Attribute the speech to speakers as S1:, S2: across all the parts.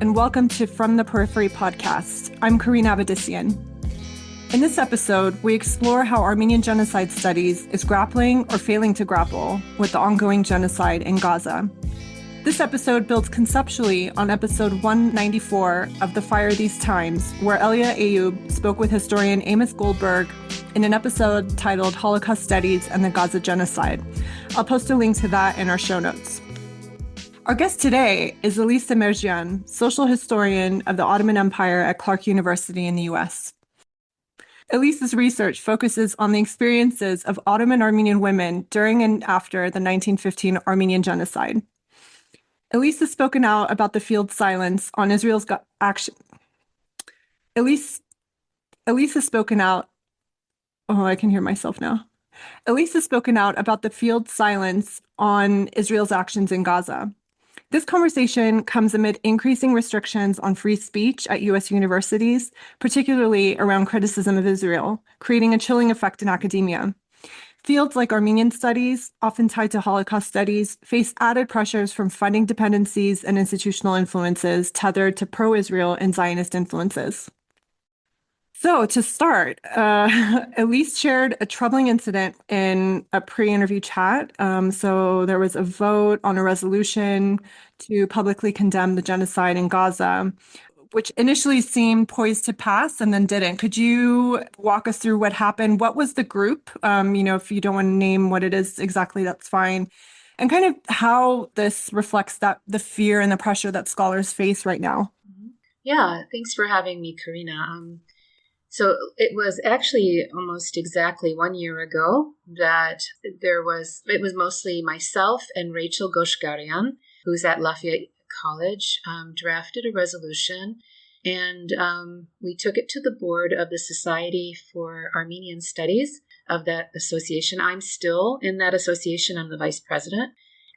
S1: and welcome to From the Periphery podcast. I'm Karena Avedissian. In this episode, we explore how Armenian Genocide Studies is grappling or failing to grapple with the ongoing genocide in Gaza. This episode builds conceptually on episode 194 of The Fire These Times, where Elia Ayub spoke with historian Amos Goldberg in an episode titled Holocaust Studies and the Gaza Genocide. I'll post a link to that in our show notes. Our guest today is ElyseSemerdjian, social historian of the Ottoman Empire at Clark University in the U.S. Elyse's research focuses on the experiences of Ottoman Armenian women during and after the 1915 Armenian Genocide. Elyse has spoken out about the field silence on Israel's action. Elyse has spoken out. Oh, I can hear myself now. Elyse has spoken out about the field silence on Israel's actions in Gaza. This conversation comes amid increasing restrictions on free speech at U.S. universities, particularly around criticism of Israel, creating a chilling effect in academia. Fields like Armenian studies, often tied to Holocaust studies, face added pressures from funding dependencies and institutional influences tethered to pro-Israel and Zionist influences. So to start, Elyse shared a troubling incident in a pre-interview chat. So there was a vote on a resolution to publicly condemn the genocide in Gaza, which initially seemed poised to pass and then didn't. Could you walk us through what happened? What was the group? If you don't want to name what it is exactly, that's fine. And kind of how this reflects the fear and the pressure that scholars face right now.
S2: Yeah, thanks for having me, Karena. So it was actually almost exactly 1 year ago that it was mostly myself and Rachel Goshgarian, who's at Lafayette College, drafted a resolution, and we took it to the board of the Society for Armenian Studies of that association. I'm still in that association. I'm the vice president.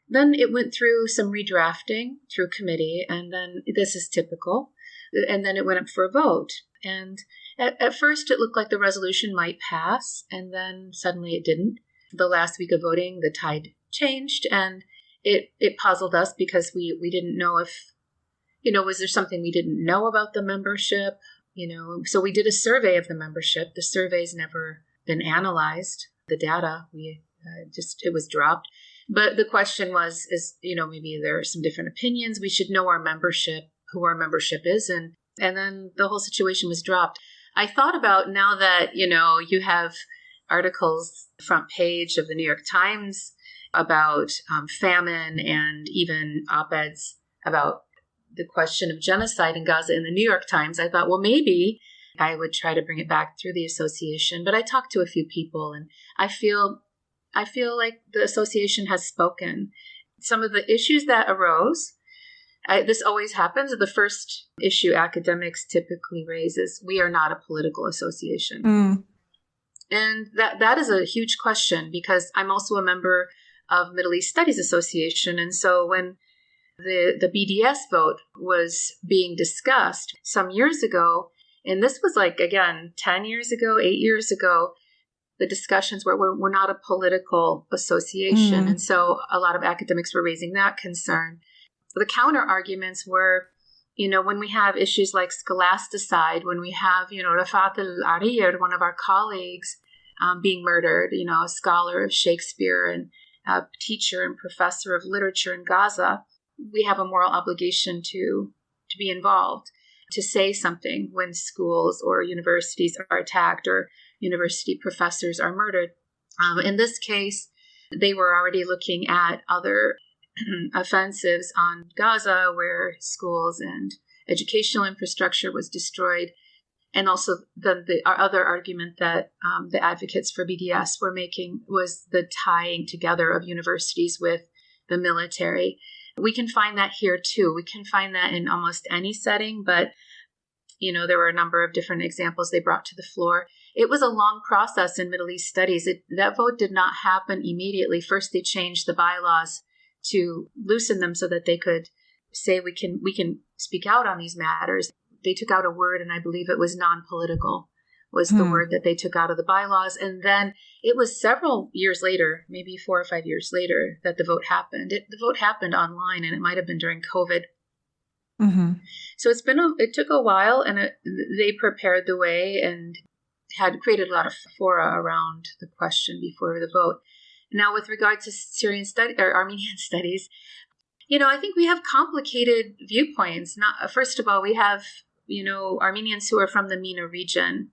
S2: Then it went through some redrafting through committee, and then this is typical, and then it went up for a vote. And at first, it looked like the resolution might pass, and then suddenly it didn't. The last week of voting, the tide changed, and it puzzled us because we didn't know if, was there something we didn't know about the membership? So we did a survey of the membership. The survey's never been analyzed. The data, it was dropped. But the question was, maybe there are some different opinions. We should know our membership, who our membership is, and then the whole situation was dropped. I thought about now that, you have articles, front page of the New York Times about famine and even op-eds about the question of genocide in Gaza in the New York Times. I thought, well, maybe I would try to bring it back through the association. But I talked to a few people, and I feel like the association has spoken. Some of the issues that arose, this always happens. The first issue academics typically raise is we are not a political association. And that is a huge question because I'm also a member of Middle East Studies Association. And so when the BDS vote was being discussed some years ago, and this was 10 years ago, 8 years ago, the discussions were we're not a political association. And so a lot of academics were raising that concern. The counter arguments were, when we have issues like scholasticide, when we have, Rafat al-Arir, one of our colleagues, being murdered, a scholar of Shakespeare and a teacher and professor of literature in Gaza, we have a moral obligation to be involved, to say something when schools or universities are attacked or university professors are murdered. In this case, they were already looking at other offensives on Gaza where schools and educational infrastructure was destroyed. And also our other argument that the advocates for BDS were making was the tying together of universities with the military. We can find that here too. We can find that in almost any setting, but there were a number of different examples they brought to the floor. It was a long process in Middle East studies. That vote did not happen immediately. First, they changed the bylaws to loosen them so that they could say we can speak out on these matters. They took out a word, and I believe it was non-political was the word that they took out of the bylaws. And then it was several years later, maybe 4 or 5 years later, that the vote happened. The vote happened online, and it might have been during COVID.
S1: Mm-hmm.
S2: So it took a while, and they prepared the way and had created a lot of fora around the question before the vote. Now, with regard to Syrian study or Armenian studies, I think we have complicated viewpoints. First of all, we have Armenians who are from the MENA region.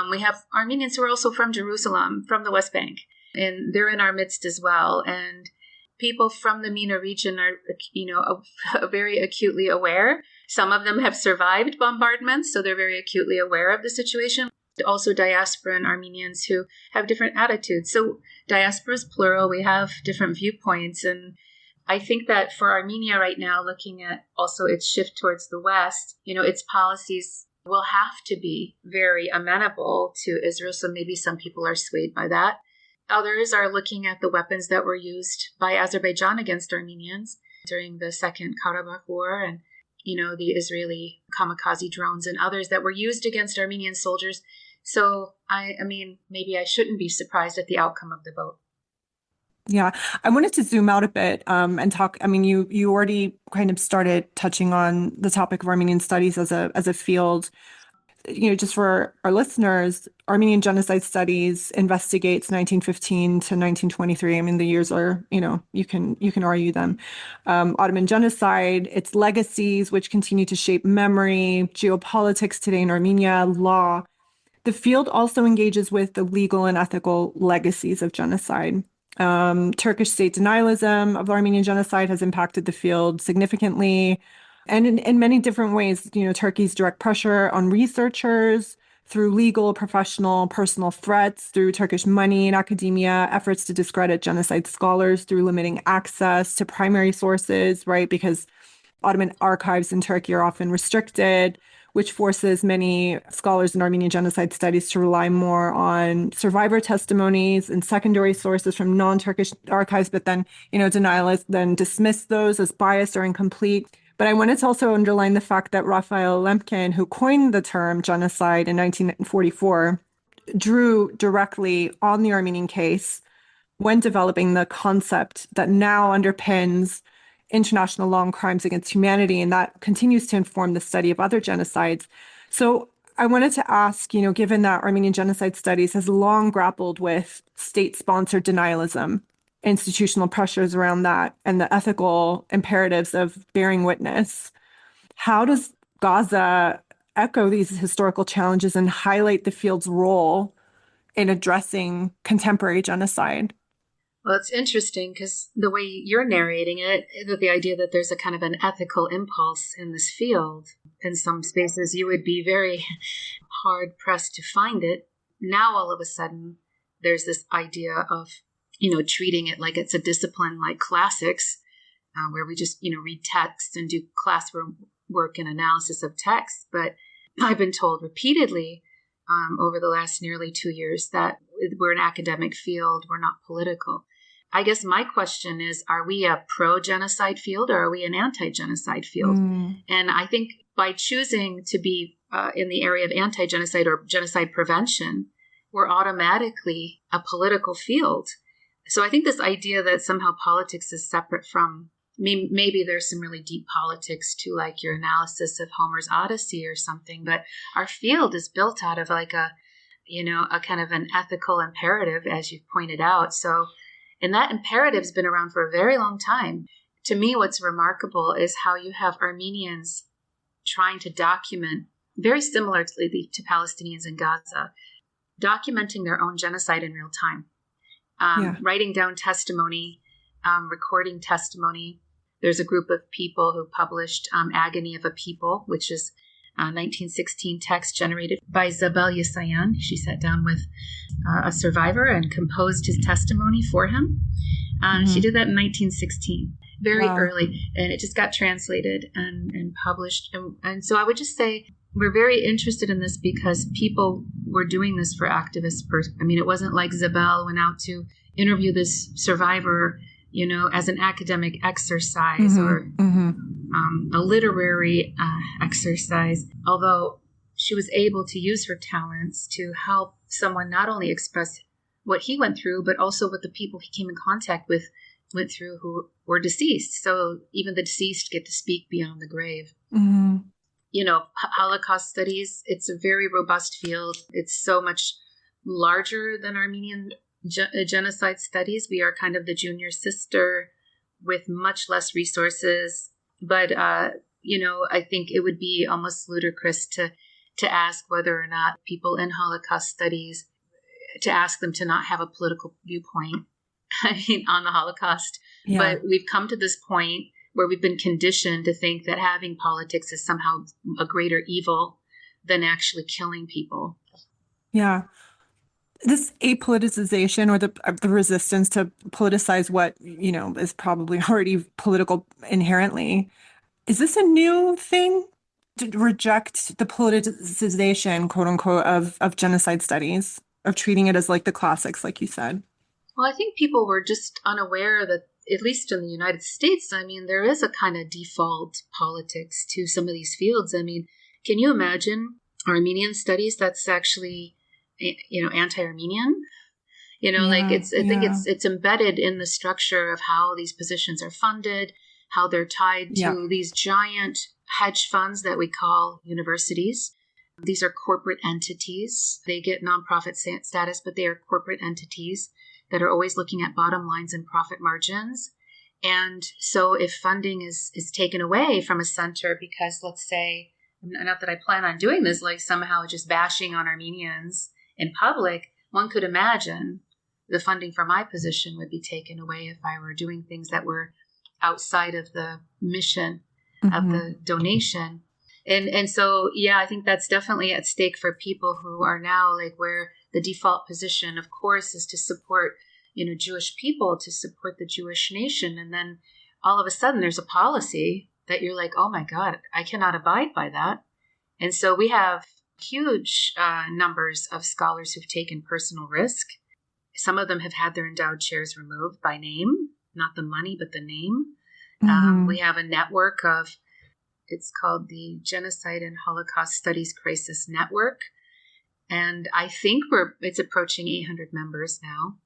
S2: We have Armenians who are also from Jerusalem, from the West Bank, and they're in our midst as well. And people from the MENA region are, very acutely aware. Some of them have survived bombardments, so they're very acutely aware of the situation. Also diasporan Armenians who have different attitudes. So diaspora is plural. We have different viewpoints. And I think that for Armenia right now, looking at also its shift towards the West, its policies will have to be very amenable to Israel. So maybe some people are swayed by that. Others are looking at the weapons that were used by Azerbaijan against Armenians during the Second Karabakh War and, the Israeli kamikaze drones and others that were used against Armenian soldiers. So, I mean, maybe I shouldn't be surprised at the outcome of the vote.
S1: Yeah, I wanted to zoom out a bit and talk. I mean, you already kind of started touching on the topic of Armenian studies as a field. Just for our listeners, Armenian Genocide Studies investigates 1915 to 1923. I mean, the years are, you can argue them. Ottoman Genocide, its legacies, which continue to shape memory, geopolitics today in Armenia, law. The field also engages with the legal and ethical legacies of genocide. Turkish state denialism of the Armenian genocide has impacted the field significantly. And in many different ways, Turkey's direct pressure on researchers through legal, professional, personal threats, through Turkish money in academia, efforts to discredit genocide scholars through limiting access to primary sources, right? Because Ottoman archives in Turkey are often restricted, which forces many scholars in Armenian genocide studies to rely more on survivor testimonies and secondary sources from non-Turkish archives, but then, denialists then dismiss those as biased or incomplete. But I wanted to also underline the fact that Raphael Lemkin, who coined the term genocide in 1944, drew directly on the Armenian case when developing the concept that now underpins international law on crimes against humanity, and that continues to inform the study of other genocides. So I wanted to ask, given that Armenian Genocide Studies has long grappled with state-sponsored denialism, institutional pressures around that, and the ethical imperatives of bearing witness, how does Gaza echo these historical challenges and highlight the field's role in addressing contemporary genocide?
S2: Well, it's interesting because the way you're narrating it, the idea that there's a kind of an ethical impulse in this field, in some spaces you would be very hard pressed to find it. Now, all of a sudden, there's this idea of treating it like it's a discipline like classics, where we just, read text and do classwork and analysis of text. But I've been told repeatedly over the last nearly 2 years that we're an academic field, we're not political. I guess my question is, are we a pro-genocide field or are we an anti-genocide field? And I think by choosing to be in the area of anti-genocide or genocide prevention, we're automatically a political field. So I think this idea that somehow politics is separate from, maybe there's some really deep politics to like your analysis of Homer's Odyssey or something, but our field is built out of like a kind of an ethical imperative, as you've pointed out. So, and that imperative's been around for a very long time. To me, what's remarkable is how you have Armenians trying to document, very similarly to Palestinians in Gaza, documenting their own genocide in real time. Writing down testimony, recording testimony. There's a group of people who published Agony of a People, which is 1916 text generated by Zabel Yesayan. She sat down with a survivor and composed his testimony for him. She did that in 1916, very early, and it just got translated and published. And so I would just say we're very interested in this because people were doing this for activists. It wasn't like Zabel went out to interview this survivor, as an academic exercise or a literary exercise, although she was able to use her talents to help someone not only express what he went through, but also what the people he came in contact with went through who were deceased. So even the deceased get to speak beyond the grave.
S1: Mm-hmm.
S2: Holocaust studies, it's a very robust field. It's so much larger than Armenian genocide studies. We are kind of the junior sister with much less resources. But, I think it would be almost ludicrous to ask whether or not people in Holocaust studies, to ask them to not have a political viewpoint, on the Holocaust.
S1: Yeah.
S2: But we've come to this point where we've been conditioned to think that having politics is somehow a greater evil than actually killing people.
S1: Yeah. This apoliticization or the resistance to politicize what, is probably already political inherently. Is this a new thing to reject the politicization, quote unquote, of genocide studies, of treating it as like the classics, like you said?
S2: Well, I think people were just unaware that, at least in the United States, there is a kind of default politics to some of these fields. Can you imagine Armenian studies that's actually, anti-Armenian? I think it's embedded in the structure of how these positions are funded, how they're tied to these giant hedge funds that we call universities. These are corporate entities. They get nonprofit status, but they are corporate entities that are always looking at bottom lines and profit margins. And so if funding is taken away from a center because, let's say, not that I plan on doing this, like somehow just bashing on Armenians in public, one could imagine the funding for my position would be taken away if I were doing things that were outside of the mission of the donation. And so, I think that's definitely at stake for people who are now like where the default position, of course, is to support, Jewish people, to support the Jewish nation. And then all of a sudden there's a policy that you're like, oh my God, I cannot abide by that. And so we have huge numbers of scholars who've taken personal risk. Some of them have had their endowed chairs removed by name, not the money, but the name. We have a network of, it's called the Genocide and Holocaust Studies Crisis Network. And I think it's approaching 800 members now.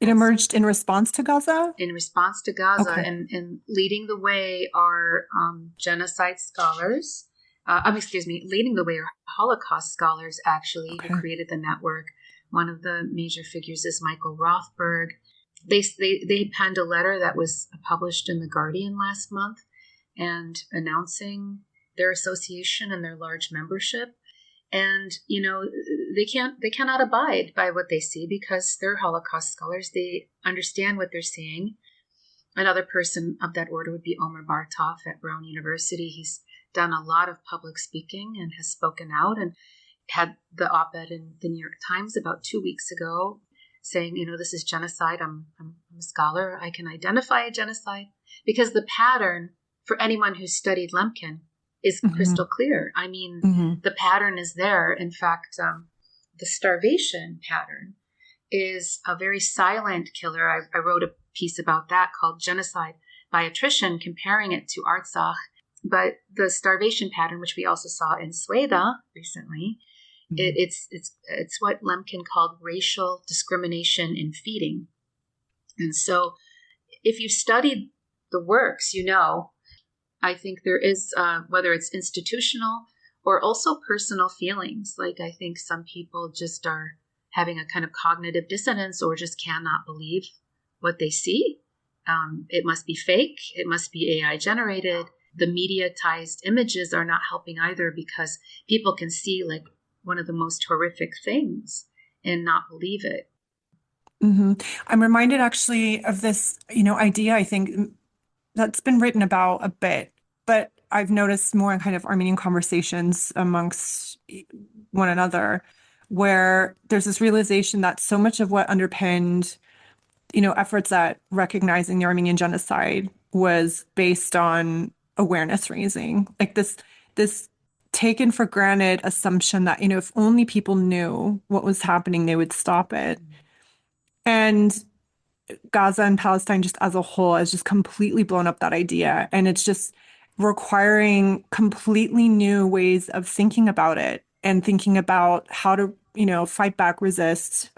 S1: It emerged in response to Gaza?
S2: In response to Gaza.
S1: Okay.
S2: And leading the way are genocide scholars. Leading the way are Holocaust scholars, actually, who created the network. One of the major figures is Michael Rothberg. They penned a letter that was published in The Guardian last month and announcing their association and their large membership. And, they cannot abide by what they see because they're Holocaust scholars. They understand what they're seeing. Another person of that order would be Omer Bartov at Brown University. He's done a lot of public speaking and has spoken out and had the op-ed in the New York Times about 2 weeks ago saying, this is genocide. I'm a scholar. I can identify a genocide because the pattern for anyone who's studied Lemkin is crystal clear. The pattern is there. In fact, the starvation pattern is a very silent killer. I wrote a piece about that called Genocide by Attrition, comparing it to Artsakh. But the starvation pattern, which we also saw in Sweden recently, it's what Lemkin called racial discrimination in feeding. And so if you studied the works, I think there is, whether it's institutional or also personal feelings, like I think some people just are having a kind of cognitive dissonance or just cannot believe what they see. It must be fake. It must be AI generated. The mediatized images are not helping either because people can see like one of the most horrific things and not believe it.
S1: I'm reminded actually of this, idea, I think that's been written about a bit, but I've noticed more in kind of Armenian conversations amongst one another, where there's this realization that so much of what underpinned, efforts at recognizing the Armenian genocide was based on awareness raising, like this taken for granted assumption that, if only people knew what was happening, they would stop it. And Gaza and Palestine just as a whole has just completely blown up that idea. And it's just requiring completely new ways of thinking about it and thinking about how to, fight back, resist,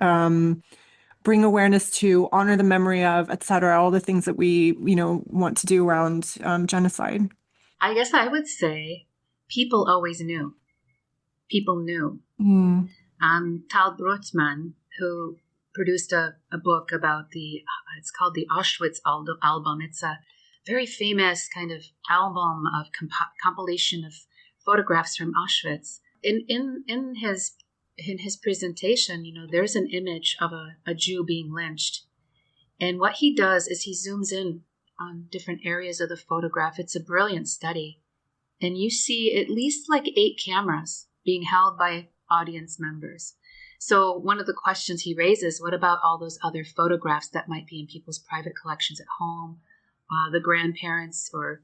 S1: bring awareness to, honor the memory of, et cetera, all the things that we, want to do around genocide?
S2: I guess I would say people always knew. People knew.
S1: Mm.
S2: Tal Brotman, who produced a book about it's called the Auschwitz album. It's a very famous kind of album of compilation of photographs from Auschwitz. In his presentation, there's an image of a Jew being lynched. And what he does is he zooms in on different areas of the photograph. It's a brilliant study. And you see at least like 8 cameras being held by audience members. So one of the questions he raises, what about all those other photographs that might be in people's private collections at home? The grandparents or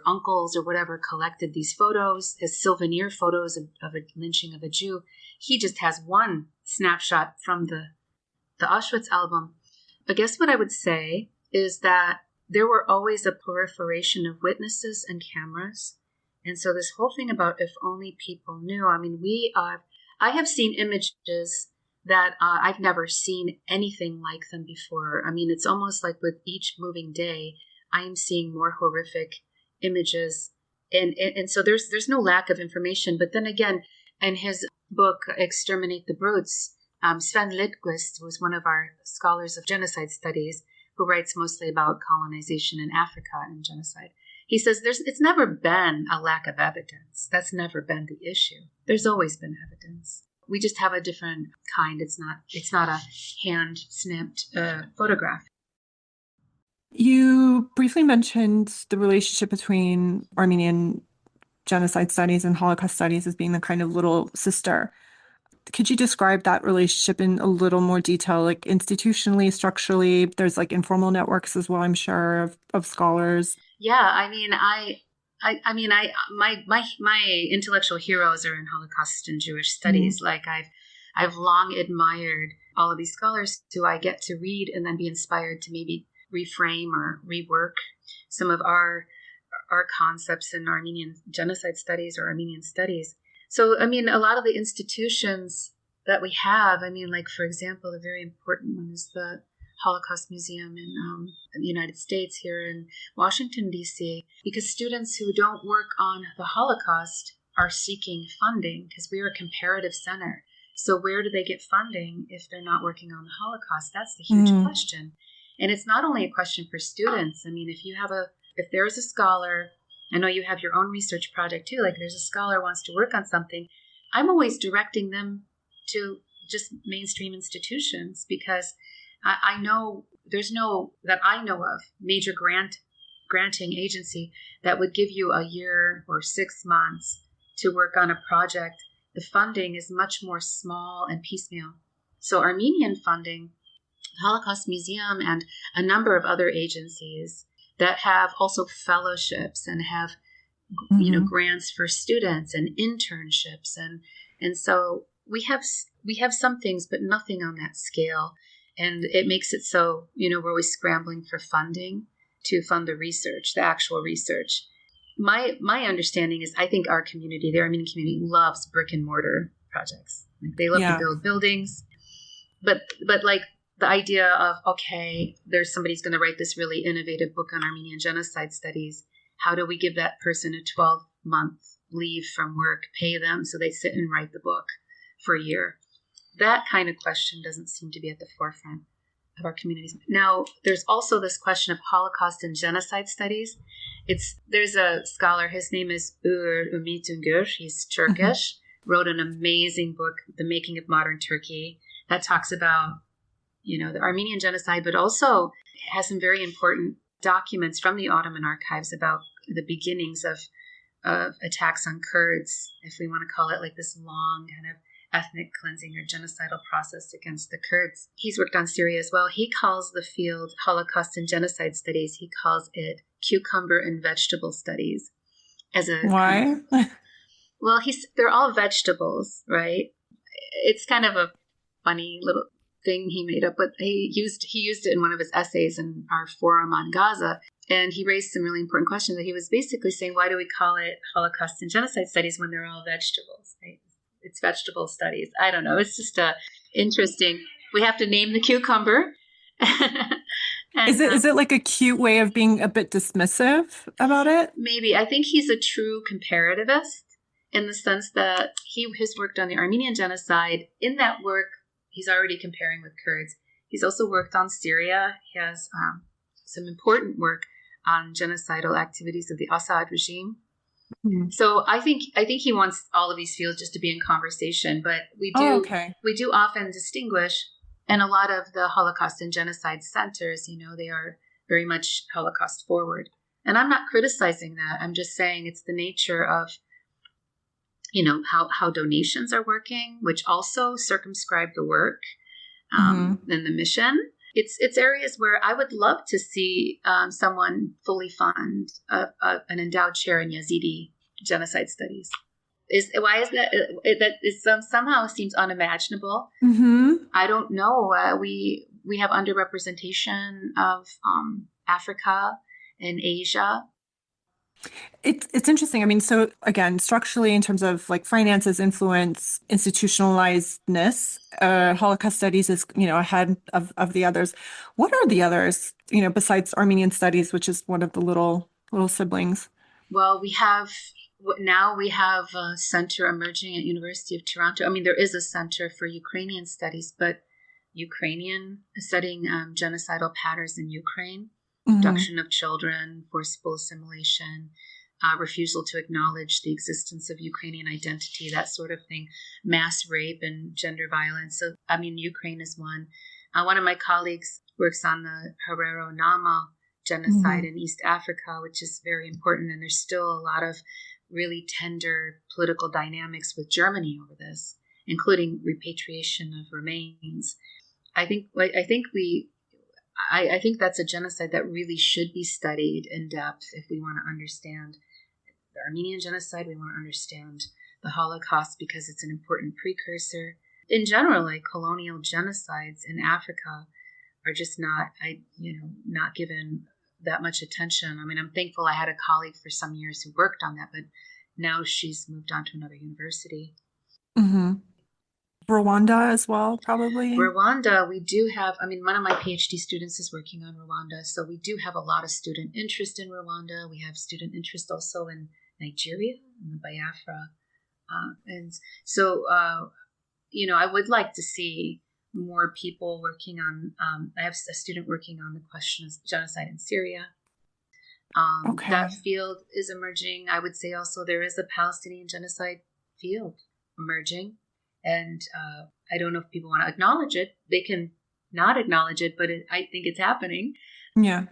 S2: uncles or whatever collected these photos as souvenir photos of a lynching of a Jew. He just has one snapshot from the Auschwitz album. But guess what I would say is that there were always a proliferation of witnesses and cameras. And so this whole thing about if only people knew, I mean, I have seen images that I've never seen anything like them before. I mean, it's almost like with each moving day, I'm seeing more horrific images. And so there's no lack of information. But then again, in his book, Exterminate the Brutes, Sven Lidquist was one of our scholars of genocide studies who writes mostly about colonization in Africa and genocide. He says it's never been a lack of evidence. That's never been the issue. There's always been evidence. We just have a different kind. It's not a hand-snipped photograph.
S1: You briefly mentioned the relationship between Armenian genocide studies and Holocaust studies as being the kind of little sister. Could you describe that relationship in a little more detail, like institutionally, structurally? There's like informal networks as well, I'm sure, of scholars.
S2: Yeah, I mean, my intellectual heroes are in Holocaust and Jewish studies. Like I've long admired all of these scholars who I get to read and then be inspired to maybe reframe or rework some of our concepts in Armenian genocide studies or Armenian studies. So, I mean, a lot of the institutions that we have, I mean, like, for example, a very important one is the Holocaust Museum in the United States here in Washington, D.C., because students who don't work on the Holocaust are seeking funding because we are a comparative center. So where do they get funding if they're not working on the Holocaust? That's the huge question. And it's not only a question for students. I mean, if there's a scholar, I know you have your own research project too, like there's a scholar who wants to work on something, I'm always directing them to just mainstream institutions because I know there's no, that I know of, major granting agency that would give you a year or 6 months to work on a project. The funding is much more small and piecemeal. So Armenian funding, Holocaust Museum, and a number of other agencies that have also fellowships and have grants for students and internships and so we have some things but nothing on that scale, and it makes it so we're always scrambling for funding to fund the research, the actual research. My understanding is I think our community, the Armenian community, loves brick and mortar projects. Like they love to build buildings, but like the idea of, okay, there's somebody's going to write this really innovative book on Armenian genocide studies. How do we give that person a 12-month leave from work, pay them so they sit and write the book for a year? That kind of question doesn't seem to be at the forefront of our communities. Now, there's also this question of Holocaust and genocide studies. There's a scholar, his name is Ümit Ungür. He's Turkish, wrote an amazing book, The Making of Modern Turkey, that talks about the Armenian genocide, but also has some very important documents from the Ottoman archives about the beginnings of attacks on Kurds, if we want to call it like this long kind of ethnic cleansing or genocidal process against the Kurds. He's worked on Syria as well. He calls the field Holocaust and Genocide Studies. He calls it cucumber and vegetable studies.
S1: Why?
S2: Well, they're all vegetables, right? It's kind of a funny little thing he made up, but he used it in one of his essays in our forum on Gaza, and he raised some really important questions. He was basically saying, why do we call it Holocaust and Genocide Studies when they're all vegetables? Right? It's vegetable studies. I don't know. It's just interesting. We have to name the cucumber. And,
S1: Is it like a cute way of being a bit dismissive about it?
S2: maybe. I think he's a true comparativist in the sense that he has worked on the Armenian Genocide. In that work, he's already comparing with Kurds. He's also worked on Syria. He has some important work on genocidal activities of the Assad regime.
S1: Mhm.
S2: So I think he wants all of these fields just to be in conversation, but we do often distinguish. And a lot of the Holocaust and genocide centers, they are very much Holocaust forward. And I'm not criticizing that. I'm just saying it's the nature of, how donations are working, which also circumscribe the work and the mission. It's areas where I would love to see someone fully fund an endowed chair in Yazidi genocide studies. Why is that? That is somehow seems unimaginable. I don't know. We have underrepresentation of Africa and Asia.
S1: It's interesting. I mean, so again, structurally, in terms of like finances, influence, institutionalizedness, Holocaust studies is, ahead of the others. What are the others, besides Armenian studies, which is one of the little siblings?
S2: Well, we have a center emerging at University of Toronto. I mean, there is a center for Ukrainian studies, but Ukrainian studying genocidal patterns in Ukraine, abduction of children, forcible assimilation, refusal to acknowledge the existence of Ukrainian identity, that sort of thing, mass rape and gender violence. So, I mean, Ukraine is one. One of my colleagues works on the Herero Nama genocide in East Africa, which is very important. And there's still a lot of really tender political dynamics with Germany over this, including repatriation of remains. I think that's a genocide that really should be studied in depth if we want to understand the Armenian genocide. We want to understand the Holocaust because it's an important precursor. In general, like colonial genocides in Africa are just not given that much attention. I mean, I'm thankful I had a colleague for some years who worked on that, but now she's moved on to another university.
S1: Rwanda as well, probably.
S2: Rwanda, we do have, one of my PhD students is working on Rwanda, so we do have a lot of student interest in Rwanda. We have student interest also in Nigeria, in the Biafra. And so, I would like to see more people working on, I have a student working on the question of genocide in Syria. That field is emerging. I would say also there is a Palestinian genocide field emerging. And I don't know if people want to acknowledge it. They can not acknowledge it, but I think it's happening.
S1: Yeah.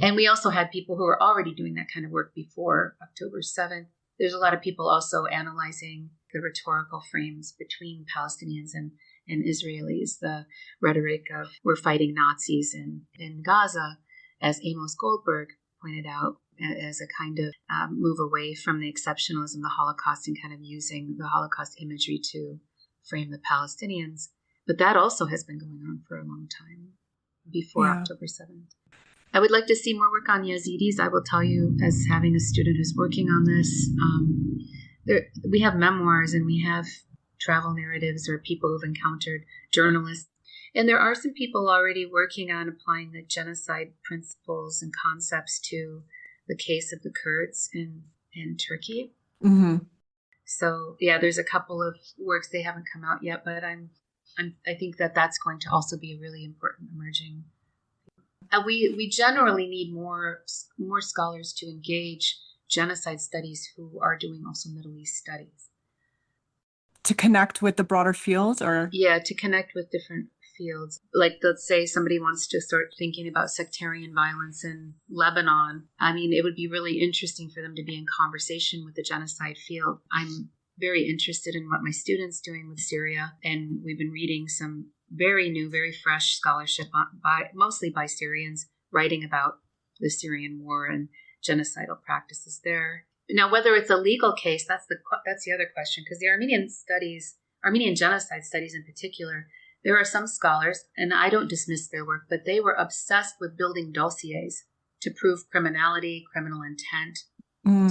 S2: And we also had people who were already doing that kind of work before October 7th. There's a lot of people also analyzing the rhetorical frames between Palestinians and Israelis, the rhetoric of we're fighting Nazis in Gaza, as Amos Goldberg pointed out, as a kind of move away from the exceptionalism of the Holocaust and kind of using the Holocaust imagery to frame the Palestinians. But that also has been going on for a long time before October 7th. I would like to see more work on Yazidis. I will tell you, as having a student who's working on this, we have memoirs and we have travel narratives or people who've encountered journalists. And there are some people already working on applying the genocide principles and concepts to the case of the Kurds in Turkey. So there's a couple of works. They haven't come out yet, but I think that's going to also be a really important emerging. We generally need more scholars to engage genocide studies who are doing also Middle East studies.
S1: To connect with the broader field, or?
S2: Yeah, to connect with different fields. Like, let's say somebody wants to start thinking about sectarian violence in Lebanon. I mean, it would be really interesting for them to be in conversation with the genocide field. I'm very interested in what my students doing with Syria, and we've been reading some very new, very fresh scholarship mostly by Syrians writing about the Syrian war and genocidal practices there. Now, whether it's a legal case, that's the other question, because the Armenian genocide studies in particular, there are some scholars, and I don't dismiss their work, but they were obsessed with building dossiers to prove criminality, criminal intent,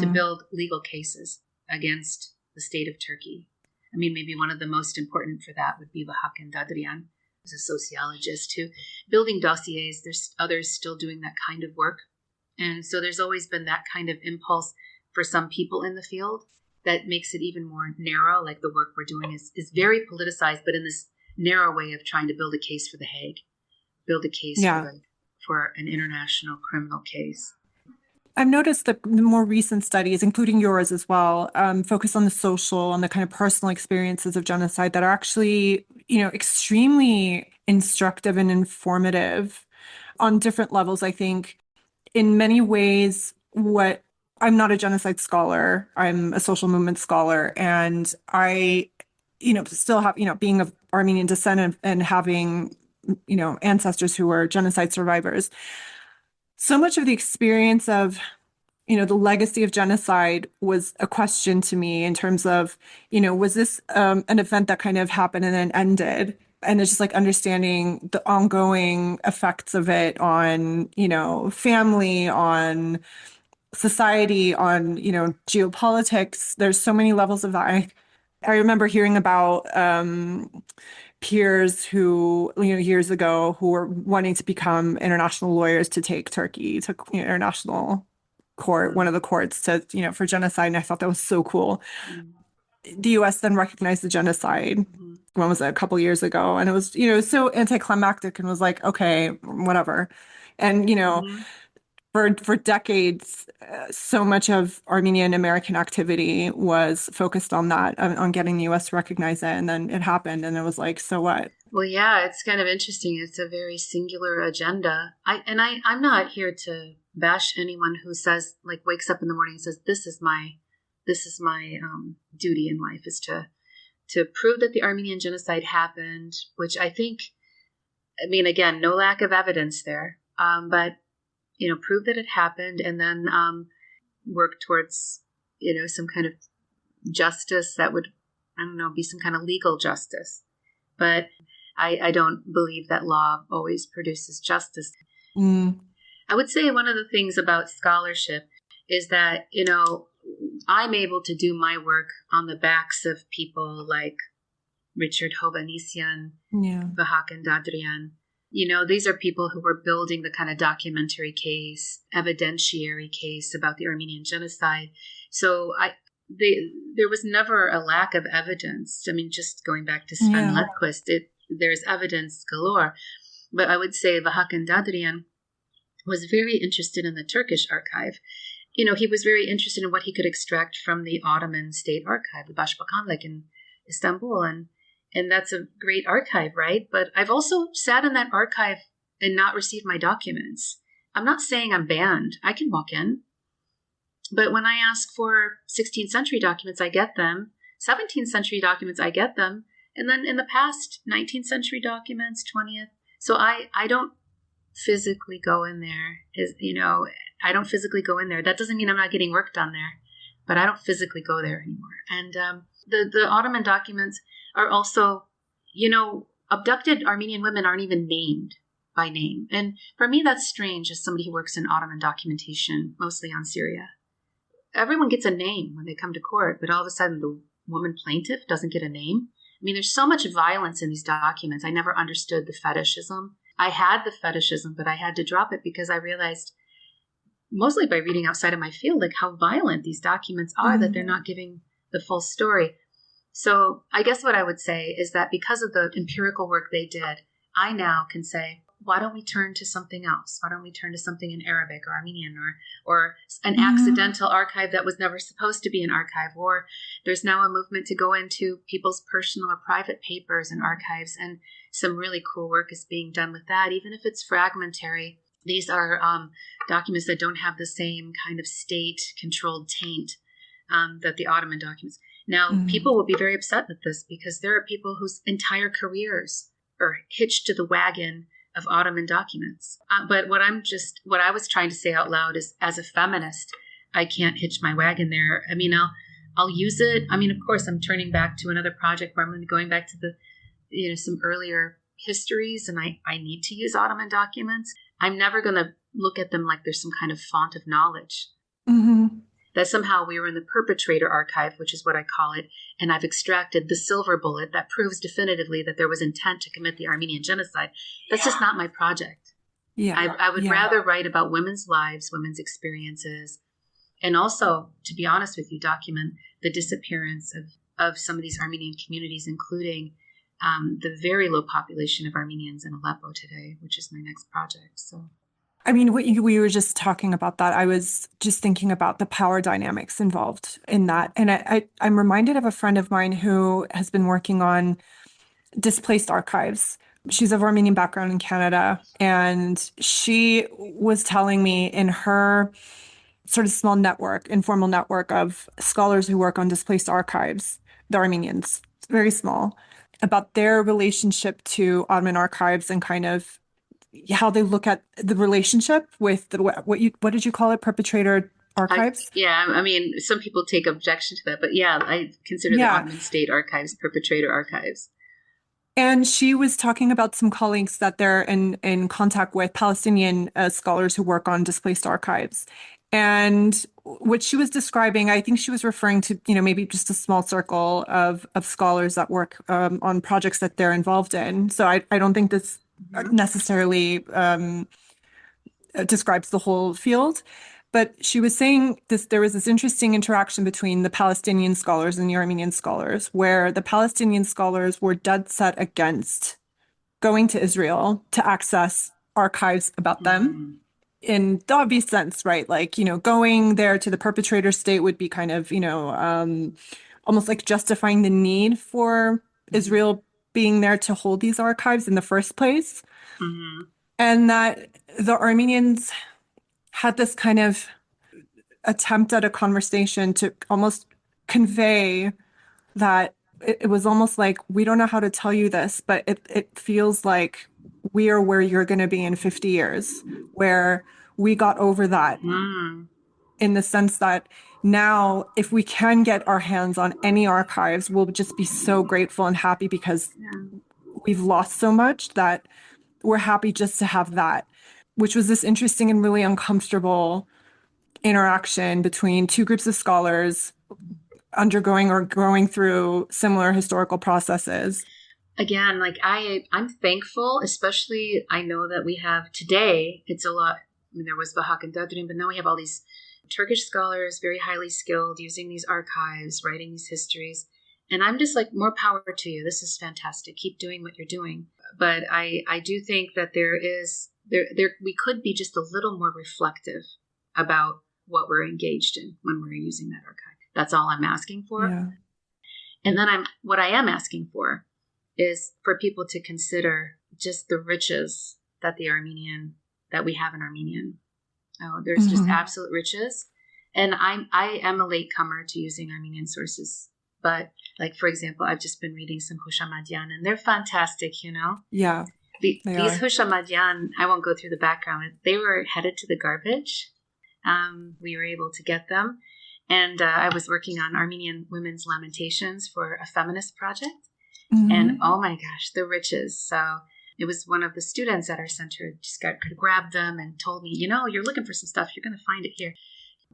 S2: to build legal cases against the state of Turkey. I mean, maybe one of the most important for that would be the Hakan Dadrian as a sociologist, to building dossiers. There's others still doing that kind of work. And so there's always been that kind of impulse for some people in the field that makes it even more narrow. Like the work we're doing is very politicized, but in this narrow way of trying to build a case for The Hague, build a case for an international criminal case.
S1: I've noticed that the more recent studies, including yours as well, focus on the social and the kind of personal experiences of genocide that are actually, extremely instructive and informative on different levels. I think in many ways, I'm not a genocide scholar, I'm a social movement scholar, and I, still have, being of Armenian descent and having, ancestors who were genocide survivors. So much of the experience of, the legacy of genocide was a question to me in terms of, was this an event that kind of happened and then ended? And it's just like understanding the ongoing effects of it on, family, on society, on, geopolitics. There's so many levels of that. I remember hearing about peers who, years ago, who were wanting to become international lawyers to take Turkey to international court, one of the courts to, for genocide. And I thought that was so cool. The US then recognized the genocide. When was it? A couple years ago. And it was, so anticlimactic and was like, okay, whatever. And, for decades, so much of Armenian American activity was focused on that, on getting the US to recognize it. And then it happened and it was like, so what?
S2: Well, yeah, it's kind of interesting. It's a very singular agenda. I'm not here to bash anyone who says, like, wakes up in the morning and says, this is my duty in life, is to prove that the Armenian Genocide happened, which I think, again, no lack of evidence there, but prove that it happened, and then work towards, some kind of justice that would, be some kind of legal justice. But I don't believe that law always produces justice. I would say one of the things about scholarship is that, I'm able to do my work on the backs of people like Richard Hovhannisyan, Vahakan Dadrian. These are people who were building the kind of documentary case, evidentiary case about the Armenian Genocide. So there was never a lack of evidence. Just going back to Sven Ledquist, there's evidence galore. But I would say Vahakan Dadrian was very interested in the Turkish archive. He was very interested in what he could extract from the Ottoman State Archive, the Başbakanlık in Istanbul. And that's a great archive, right? But I've also sat in that archive and not received my documents. I'm not saying I'm banned. I can walk in. But when I ask for 16th century documents, I get them. 17th century documents, I get them. And then in the past, 19th century documents, 20th. So I don't physically go in there. I don't physically go in there. That doesn't mean I'm not getting work done there, but I don't physically go there anymore. And the Ottoman documents are also, abducted Armenian women aren't even named by name. And for me, that's strange as somebody who works in Ottoman documentation, mostly on Syria. Everyone gets a name when they come to court, but all of a sudden the woman plaintiff doesn't get a name. There's so much violence in these documents. I never understood the fetishism. I had the fetishism, but I had to drop it because I realized, mostly by reading outside of my field, like how violent these documents are, that they're not giving the full story. So I guess what I would say is that because of the empirical work they did, I now can say, why don't we turn to something else? Why don't we turn to something in Arabic or Armenian or an accidental archive that was never supposed to be an archive? Or there's now a movement to go into people's personal or private papers and archives, and some really cool work is being done with that, even if it's fragmentary. These are documents that don't have the same kind of state-controlled taint that the Ottoman documents. Now, people will be very upset with this because there are people whose entire careers are hitched to the wagon of Ottoman documents. But what I was trying to say out loud is, as a feminist, I can't hitch my wagon there. I'll use it. Of course, I'm turning back to another project where I'm going back to the, some earlier histories, and I need to use Ottoman documents. I'm never going to look at them like there's some kind of font of knowledge. that somehow we were in the perpetrator archive, which is what I call it, and I've extracted the silver bullet that proves definitively that there was intent to commit the Armenian genocide. That's just not my project. I would rather write about women's lives, women's experiences, and also, to be honest with you, document the disappearance of some of these Armenian communities, including the very low population of Armenians in Aleppo today, which is my next project. So,
S1: I mean, we were just talking about that. I was just thinking about the power dynamics involved in that. And I'm reminded of a friend of mine who has been working on displaced archives. She's of Armenian background in Canada. And she was telling me in her sort of small network, informal network of scholars who work on displaced archives, the Armenians, very small, about their relationship to Ottoman archives and kind of how they look at the relationship with the, what did you call it? Perpetrator archives?
S2: I mean, some people take objection to that, but yeah, I consider the Ottoman state archives perpetrator archives.
S1: And she was talking about some colleagues that they're in contact with, Palestinian scholars who work on displaced archives. And what she was describing, I think she was referring to, maybe just a small circle of scholars that work on projects that they're involved in. So I don't think this necessarily describes the whole field. But she was saying there was this interesting interaction between the Palestinian scholars and the Armenian scholars, where the Palestinian scholars were dead set against going to Israel to access archives about them in the obvious sense, right? Like, going there to the perpetrator state would be kind of, almost like justifying the need for Israel being there to hold these archives in the first place. And that the Armenians had this kind of attempt at a conversation to almost convey that it was almost like, we don't know how to tell you this, but it feels like we are where you're going to be in 50 years, where we got over that in the sense that now if we can get our hands on any archives, we'll just be so grateful and happy because we've lost so much that we're happy just to have that, which was this interesting and really uncomfortable interaction between two groups of scholars undergoing or going through similar historical processes.
S2: Again, like I'm thankful, especially I know that we have today, it's a lot. I mean, there was Bahak and Dadrin, but now we have all these Turkish scholars, very highly skilled, using these archives, writing these histories. And I'm just like, more power to you. This is fantastic. Keep doing what you're doing. But I do think that we could be just a little more reflective about what we're engaged in when we're using that archive. That's all I'm asking for.
S1: Yeah.
S2: And then what I am asking for is for people to consider just the riches that we have in Armenian. Oh, there's just absolute riches. And I am a latecomer to using Armenian sources. But like, for example, I've just been reading some Hushamadian and they're fantastic,
S1: Yeah.
S2: These Hushamadian, I won't go through the background. They were headed to the garbage. We were able to get them. And I was working on Armenian women's lamentations for a feminist project. And oh my gosh, the riches. So it was one of the students at our center just could grab them and told me, you're looking for some stuff. You're going to find it here.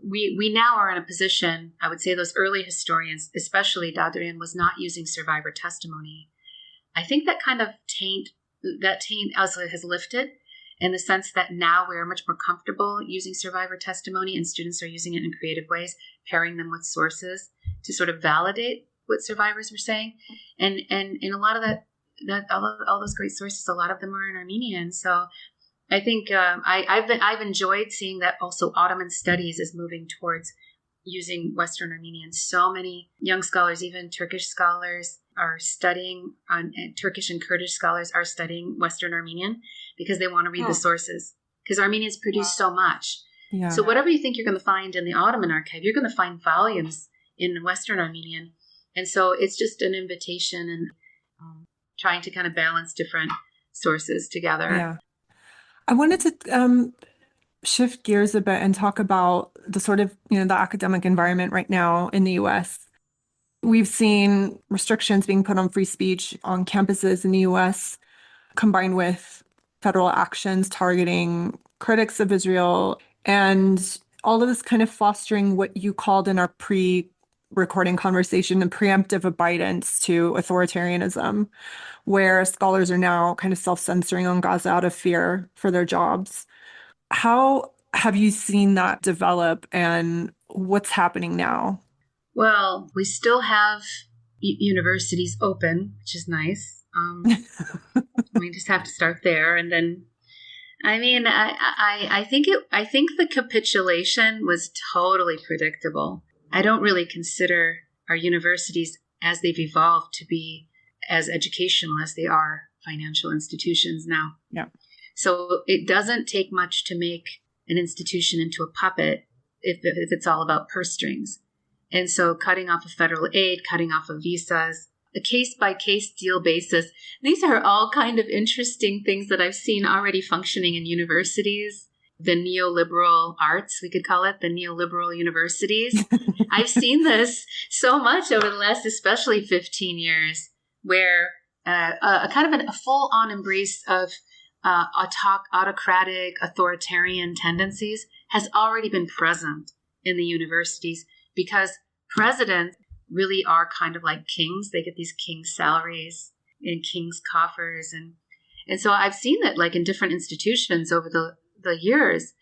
S2: We now are in a position, I would say those early historians, especially Dadrian, was not using survivor testimony. I think that kind of taint has lifted in the sense that now we're much more comfortable using survivor testimony and students are using it in creative ways, pairing them with sources to sort of validate what survivors were saying. And in a lot of that all those great sources, a lot of them are in Armenian. So I think I've enjoyed seeing that also Ottoman studies is moving towards using Western Armenian. So many young scholars, even Turkish scholars, are studying Turkish and Kurdish scholars are studying Western Armenian because they want to read the sources. Because Armenians produce so much. Yeah. So whatever you think you're going to find in the Ottoman archive, you're going to find volumes in Western Armenian. And so it's just an invitation and trying to kind of balance different sources together.
S1: Yeah. I wanted to shift gears a bit and talk about the sort of, the academic environment right now in the US. We've seen restrictions being put on free speech on campuses in the US, combined with federal actions targeting critics of Israel. And all of this kind of fostering what you called in our pre-recording conversation, a preemptive abidance to authoritarianism, where scholars are now kind of self-censoring on Gaza out of fear for their jobs. How have you seen that develop and what's happening now?
S2: Well, we still have universities open, which is nice. We just have to start there, and then, I mean, I think the capitulation was totally predictable. I don't really consider our universities, as they've evolved, to be as educational as they are financial institutions now.
S1: Yeah.
S2: So it doesn't take much to make an institution into a puppet if it's all about purse strings. And so cutting off of federal aid, cutting off of visas, a case-by-case deal basis. These are all kind of interesting things that I've seen already functioning in universities. The neoliberal arts, we could call it, the neoliberal universities. I've seen this so much over the last, especially 15 years, where a kind of a full-on embrace of autocratic, authoritarian tendencies has already been present in the universities, because presidents really are kind of like kings. They get these king salaries and king's coffers. And so I've seen that, like, in different institutions over the years,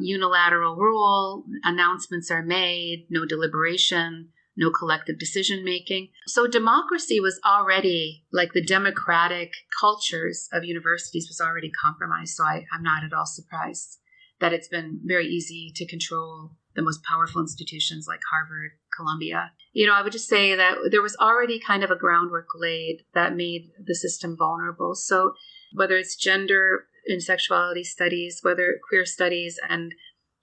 S2: unilateral rule, announcements are made, no deliberation, no collective decision making. So democracy was already, like, the democratic cultures of universities was already compromised. So I'm not at all surprised that it's been very easy to control the most powerful institutions like Harvard, Columbia. I would just say that there was already kind of a groundwork laid that made the system vulnerable. So whether it's gender and sexuality studies, whether queer studies and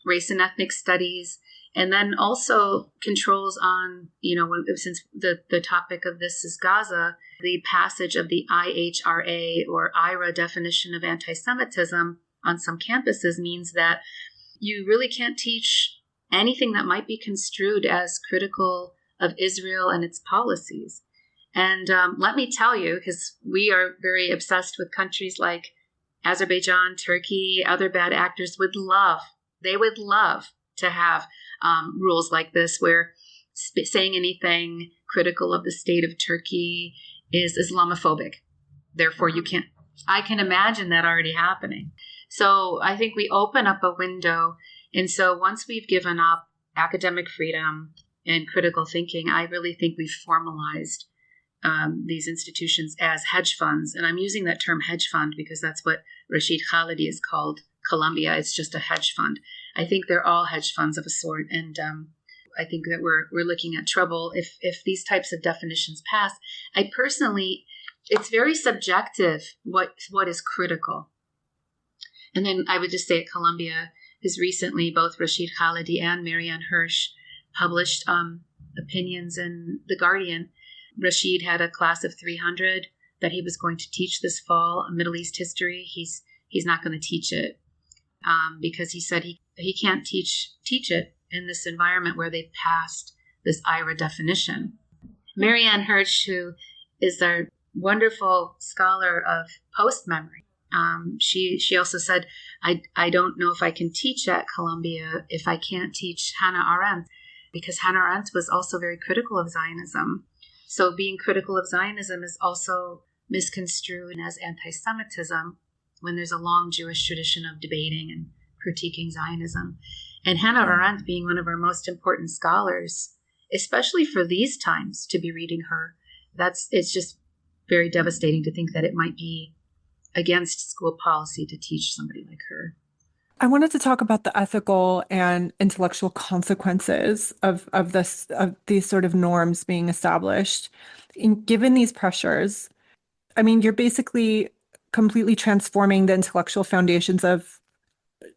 S2: race and ethnic studies, and then also controls on, since the topic of this is Gaza, the passage of the IHRA or IRA definition of anti-Semitism on some campuses means that you really can't teach anything that might be construed as critical of Israel and its policies. And let me tell you, because we are very obsessed with countries like Azerbaijan, Turkey, other bad actors would love to have rules like this, where saying anything critical of the state of Turkey is Islamophobic. Therefore, you can't. I can imagine that already happening. So I think we open up a window. And so once we've given up academic freedom and critical thinking, I really think we've formalized these institutions as hedge funds. And I'm using that term hedge fund because that's what Rashid Khalidi has called Columbia. It's just a hedge fund. I think they're all hedge funds of a sort. And I think that we're looking at trouble if these types of definitions pass. I personally, it's very subjective what is critical. And then I would just say at Columbia, has recently, both Rashid Khalidi and Marianne Hirsch published opinions in The Guardian. Rashid had a class of 300 that he was going to teach this fall, Middle East history. He's not going to teach it because he said he can't teach it in this environment where they passed this IRA definition. Marianne Hirsch, who is a wonderful scholar of post-memory, she also said, I don't know if I can teach at Columbia if I can't teach Hannah Arendt, because Hannah Arendt was also very critical of Zionism. So being critical of Zionism is also misconstrued as anti-Semitism when there's a long Jewish tradition of debating and critiquing Zionism. And Hannah Arendt being one of our most important scholars, especially for these times, to be reading her, it's just very devastating to think that it might be against school policy to teach somebody like her.
S1: I wanted to talk about the ethical and intellectual consequences of these sort of norms being established. Given these pressures, I mean, you're basically completely transforming the intellectual foundations of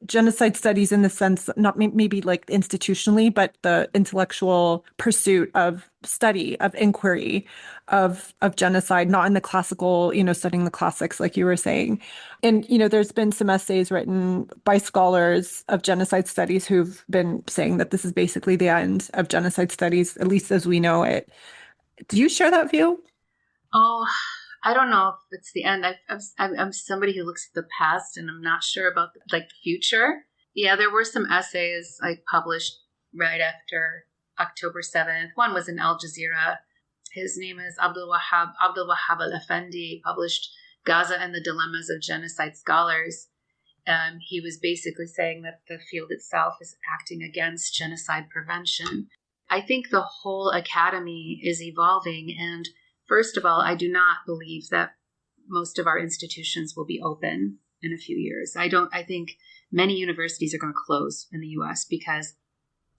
S1: genocide studies in the sense, not maybe like institutionally, but the intellectual pursuit of study, of inquiry, of genocide, not in the classical, studying the classics, like you were saying. And, there's been some essays written by scholars of genocide studies who've been saying that this is basically the end of genocide studies, at least as we know it. Do you share that view?
S2: Oh, I don't know if it's the end. I'm somebody who looks at the past, and I'm not sure about the future. Yeah, there were some essays like published right after October 7th. One was in Al Jazeera. His name is Abdul Wahab Al-Effendi, published Gaza and the Dilemmas of Genocide Scholars. He was basically saying that the field itself is acting against genocide prevention. I think the whole academy is evolving. And first of all, I do not believe that most of our institutions will be open in a few years. I think many universities are going to close in the US because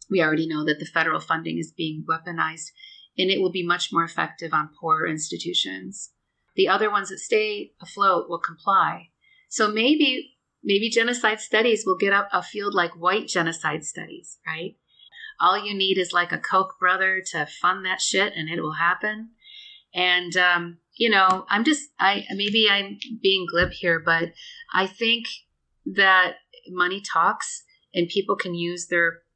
S2: we already know that the federal funding is being weaponized, and it will be much more effective on poorer institutions. The other ones that stay afloat will comply. So maybe genocide studies will get up a field like white genocide studies, right? All you need is like a Koch brother to fund that shit and it will happen. And, maybe I'm being glib here, but I think that money talks, and people can use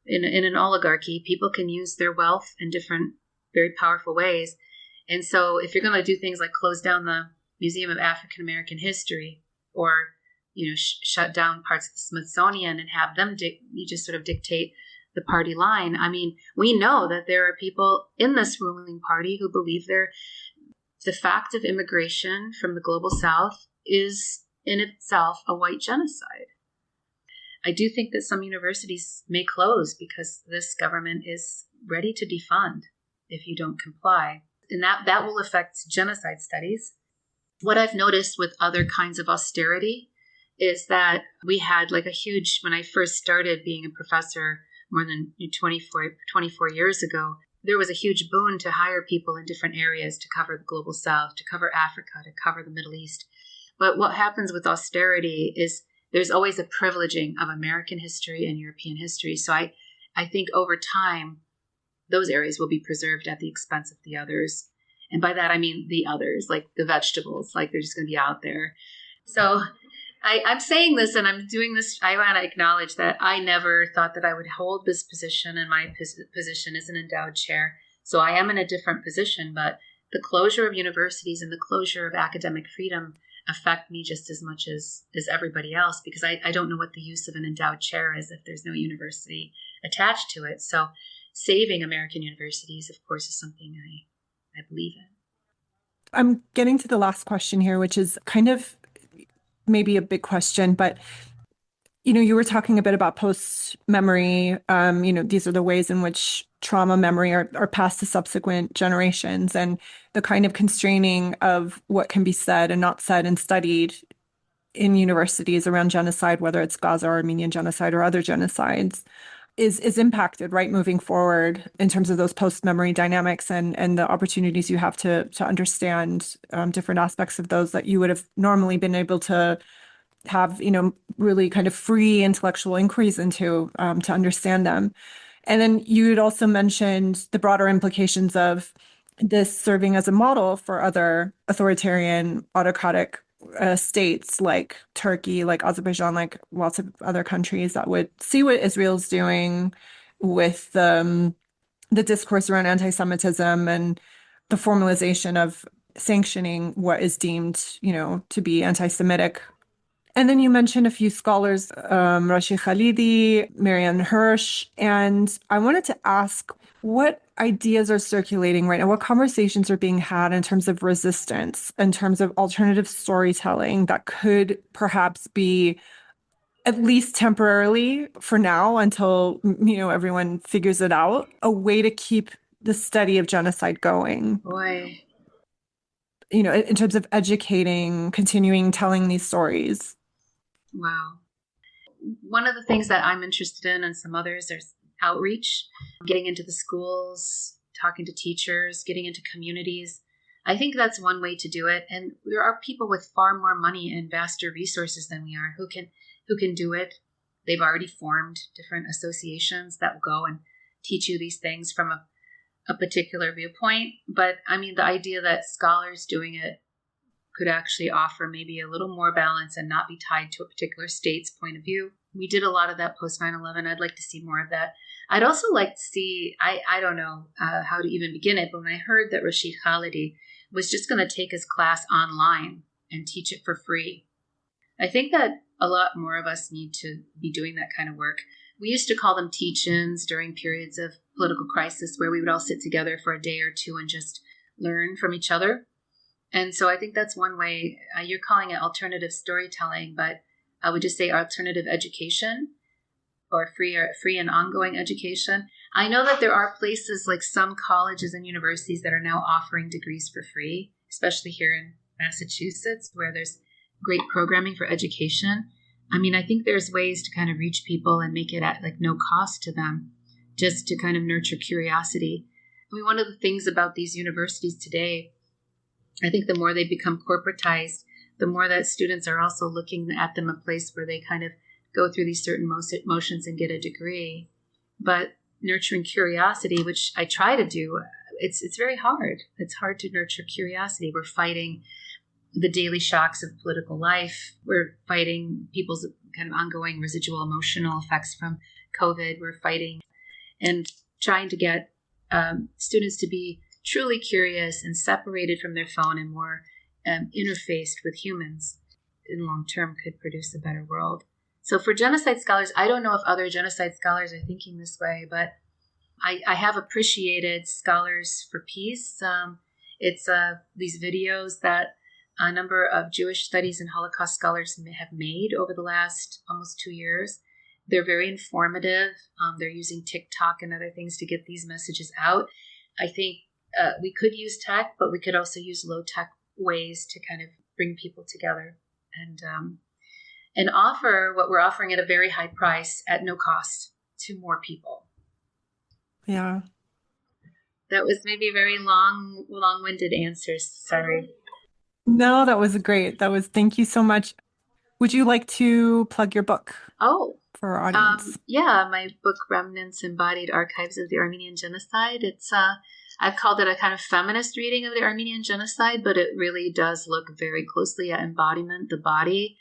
S2: in an oligarchy, people can use their wealth in different, very powerful ways. And so if you're going to do things like close down the Museum of African American History, or shut down parts of the Smithsonian and have them you just sort of dictate the party line. I mean, we know that there are people in this ruling party who believe the fact of immigration from the global south is in itself a white genocide. I do think that some universities may close because this government is ready to defund if you don't comply. And that will affect genocide studies. What I've noticed with other kinds of austerity is that we had like a huge, when I first started being a professor more than 24 years ago, there was a huge boon to hire people in different areas to cover the global south, to cover Africa, to cover the Middle East. But what happens with austerity is there's always a privileging of American history and European history. So I think over time, those areas will be preserved at the expense of the others. And by that, I mean the others, like the vegetables, like they're just going to be out there. So I'm saying this and I'm doing this. I want to acknowledge that I never thought that I would hold this position, and my position is an endowed chair. So I am in a different position, but the closure of universities and the closure of academic freedom affect me just as much as everybody else, because I don't know what the use of an endowed chair is if there's no university attached to it. So saving American universities, of course, is something I believe in.
S1: I'm getting to the last question here, which is kind of maybe a big question, but you were talking a bit about post memory. These are the ways in which trauma memory are passed to subsequent generations, and the kind of constraining of what can be said and not said and studied in universities around genocide, whether it's Gaza or Armenian genocide or other genocides, is impacted, right, moving forward in terms of those post-memory dynamics and the opportunities you have to understand different aspects of those that you would have normally been able to have, really kind of free intellectual inquiries into to understand them. And then you had also mentioned the broader implications of this serving as a model for other authoritarian, autocratic states like Turkey, like Azerbaijan, like lots of other countries that would see what Israel's doing with the discourse around anti-Semitism and the formalization of sanctioning what is deemed, to be anti-Semitic. And then you mentioned a few scholars, Rashid Khalidi, Marianne Hirsch, and I wanted to ask what ideas are circulating right now, what conversations are being had in terms of resistance, in terms of alternative storytelling that could perhaps be, at least temporarily for now, until, everyone figures it out, a way to keep the study of genocide going.
S2: Boy.
S1: In terms of educating, continuing telling these stories.
S2: Wow. One of the things that I'm interested in, and some others, there's outreach, getting into the schools, talking to teachers, getting into communities. I think that's one way to do it. And there are people with far more money and vaster resources than we are who can do it. They've already formed different associations that will go and teach you these things from a particular viewpoint. But I mean, the idea that scholars doing it could actually offer maybe a little more balance and not be tied to a particular state's point of view. We did a lot of that post 9/11. I'd like to see more of that. I'd also like to see, I don't know how to even begin it, but when I heard that Rashid Khalidi was just going to take his class online and teach it for free, I think that a lot more of us need to be doing that kind of work. We used to call them teach-ins during periods of political crisis where we would all sit together for a day or two and just learn from each other. And so I think that's one way. You're calling it alternative storytelling, but I would just say alternative education or free and ongoing education. I know that there are places like some colleges and universities that are now offering degrees for free, especially here in Massachusetts, where there's great programming for education. I mean, I think there's ways to kind of reach people and make it at like no cost to them, just to kind of nurture curiosity. I mean, one of the things about these universities today, I think the more they become corporatized, the more that students are also looking at them a place where they kind of go through these certain motions and get a degree. But nurturing curiosity, which I try to do, it's very hard. It's hard to nurture curiosity. We're fighting the daily shocks of political life. We're fighting people's kind of ongoing residual emotional effects from COVID. We're fighting and trying to get students to be truly curious and separated from their phone and more interfaced with humans in long term could produce a better world. So for genocide scholars, I don't know if other genocide scholars are thinking this way, but I have appreciated Scholars for Peace. It's these videos that a number of Jewish studies and Holocaust scholars have made over the last almost 2 years. They're very informative. They're using TikTok and other things to get these messages out. I think we could use tech, but we could also use low-tech ways to kind of bring people together and offer what we're offering at a very high price at no cost to more people.
S1: Yeah.
S2: That was maybe a very long-winded answer. Sorry.
S1: No, that was great. Thank you so much. Would you like to plug your book?
S2: Oh,
S1: for our audience?
S2: Yeah, my book, Remnants: Embodied Archives of the Armenian Genocide. It's I've called it a kind of feminist reading of the Armenian Genocide, but it really does look very closely at embodiment, the body,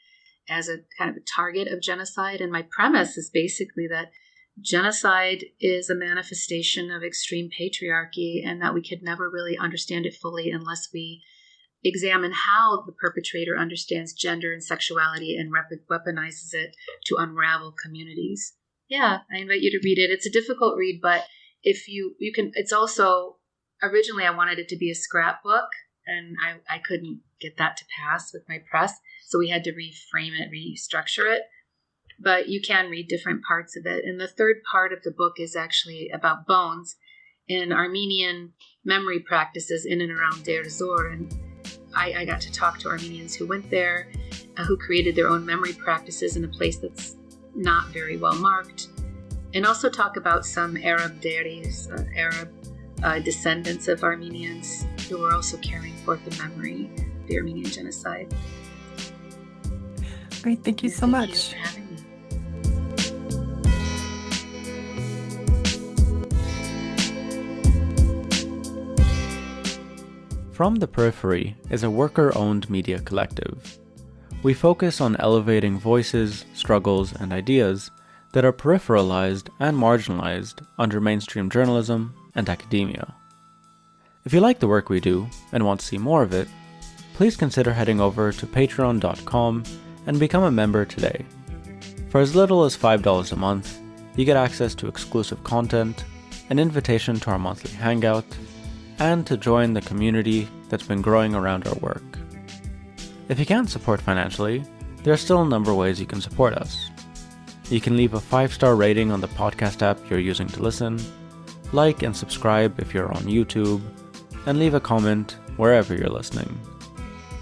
S2: as a kind of a target of genocide. And my premise is basically that genocide is a manifestation of extreme patriarchy and that we could never really understand it fully unless we examine how the perpetrator understands gender and sexuality and weaponizes it to unravel communities. Yeah, I invite you to read it. It's a difficult read, but if you can, it's also, originally I wanted it to be a scrapbook, and I couldn't get that to pass with my press, so we had to reframe it, restructure it. But you can read different parts of it. And the third part of the book is actually about bones and Armenian memory practices in and around Deir Zor. And I got to talk to Armenians who went there, who created their own memory practices in a place that's not very well marked, and also talk about some Arab deities, Arab descendants of Armenians who are also carrying forth the memory of the Armenian Genocide.
S1: Great, thank you so much.
S2: Thank you for having me.
S3: From the Periphery is a worker-owned media collective. We focus on elevating voices, struggles, and ideas that are peripheralized and marginalized under mainstream journalism and academia. If you like the work we do and want to see more of it, please consider heading over to patreon.com and become a member today. For as little as $5 a month, you get access to exclusive content, an invitation to our monthly hangout, and to join the community that's been growing around our work. If you can't support financially, there are still a number of ways you can support us. You can leave a 5-star rating on the podcast app you're using to listen, like and subscribe if you're on YouTube, and leave a comment wherever you're listening,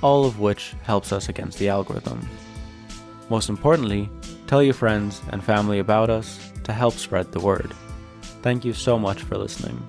S3: all of which helps us against the algorithm. Most importantly, tell your friends and family about us to help spread the word. Thank you so much for listening.